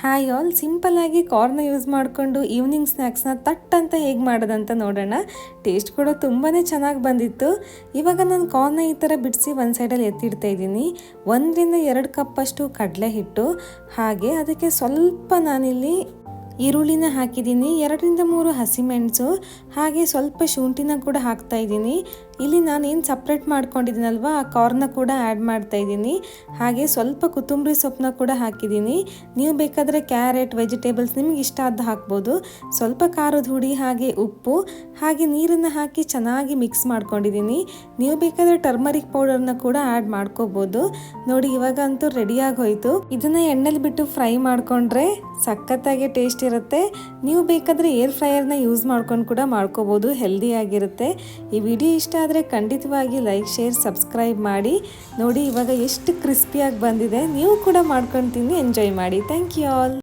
Hi all, ಸಿಂಪಲ್ಲಾಗಿ ಕಾರ್ನ use ಮಾಡಿಕೊಂಡು ಈವ್ನಿಂಗ್ ಸ್ನ್ಯಾಕ್ಸ್ನ ತಟ್ ಅಂತ ಹೇಗೆ ಮಾಡೋದಂತ ನೋಡೋಣ. ಟೇಸ್ಟ್ ಕೂಡ ತುಂಬಾ ಚೆನ್ನಾಗಿ ಬಂದಿತ್ತು. ಇವಾಗ ನಾನು ಕಾರ್ನ ಈ ಥರ ಬಿಡಿಸಿ ಒಂದು ಸೈಡಲ್ಲಿ ಎತ್ತಿಡ್ತಾ ಇದ್ದೀನಿ. 1-2 ಕಪ್ಪಷ್ಟು ಕಡಲೆ ಹಿಟ್ಟು, ಹಾಗೆ ಅದಕ್ಕೆ ಸ್ವಲ್ಪ ನಾನಿಲ್ಲಿ ಈರುಳ್ಳಿನ ಹಾಕಿದ್ದೀನಿ, 2-3 ಹಸಿಮೆಣಸು, ಹಾಗೆ ಸ್ವಲ್ಪ ಶುಂಠಿನ ಕೂಡ ಹಾಕ್ತಾ ಇದ್ದೀನಿ. ಇಲ್ಲಿ ನಾನೇನು ಸಪ್ರೇಟ್ ಮಾಡ್ಕೊಂಡಿದ್ದೀನಲ್ವ ಆ ಕಾರ್ನ ಕೂಡ ಆ್ಯಡ್ ಮಾಡ್ತಾ ಇದ್ದೀನಿ. ಹಾಗೆ ಸ್ವಲ್ಪ ಕೊತ್ತಂಬರಿ ಸೊಪ್ಪನ್ನ ಕೂಡ ಹಾಕಿದ್ದೀನಿ. ನೀವು ಬೇಕಾದರೆ ಕ್ಯಾರೆಟ್, ವೆಜಿಟೇಬಲ್ಸ್ ನಿಮ್ಗೆ ಇಷ್ಟ ಆದ ಹಾಕ್ಬೋದು. ಸ್ವಲ್ಪ ಖಾರದ ಹುಡಿ, ಹಾಗೆ ಉಪ್ಪು, ಹಾಗೆ ನೀರನ್ನು ಹಾಕಿ ಚೆನ್ನಾಗಿ ಮಿಕ್ಸ್ ಮಾಡ್ಕೊಂಡಿದ್ದೀನಿ. ನೀವು ಬೇಕಾದರೆ ಟರ್ಮರಿಕ್ ಪೌಡರ್ನ ಕೂಡ ಆ್ಯಡ್ ಮಾಡ್ಕೋಬೋದು. ನೋಡಿ, ಇವಾಗ ಅಂತೂ ರೆಡಿಯಾಗಿ ಹೋಯಿತು. ಇದನ್ನು ಎಣ್ಣೆಲಿ ಬಿಟ್ಟು ಫ್ರೈ ಮಾಡಿಕೊಂಡ್ರೆ ಸಖತ್ತಾಗಿ ಟೇಸ್ಟ್ ಇರುತ್ತೆ. ನೀವು ಬೇಕಾದರೆ ಏರ್ ಫ್ರೈಯರ್ನ ಯೂಸ್ ಮಾಡ್ಕೊಂಡು ಕೂಡ ಮಾಡ್ಕೋಬೋದು, ಹೆಲ್ದಿಯಾಗಿರುತ್ತೆ. ಈ ವಿಡಿಯೋ ಇಷ್ಟ ಆದರೆ ಖಂಡಿತವಾಗಿ ಲೈಕ್, ಶೇರ್, ಸಬ್ಸ್ಕ್ರೈಬ್ ಮಾಡಿ. ನೋಡಿ, ಇವಾಗ ಎಷ್ಟು ಕ್ರಿಸ್ಪಿಯಾಗಿ ಬಂದಿದೆ. ನೀವು ಕೂಡ ಮಾಡ್ಕೊಂಡು ತಿನ್ನಿ, ಎಂಜಾಯ್ ಮಾಡಿ. Thank you all.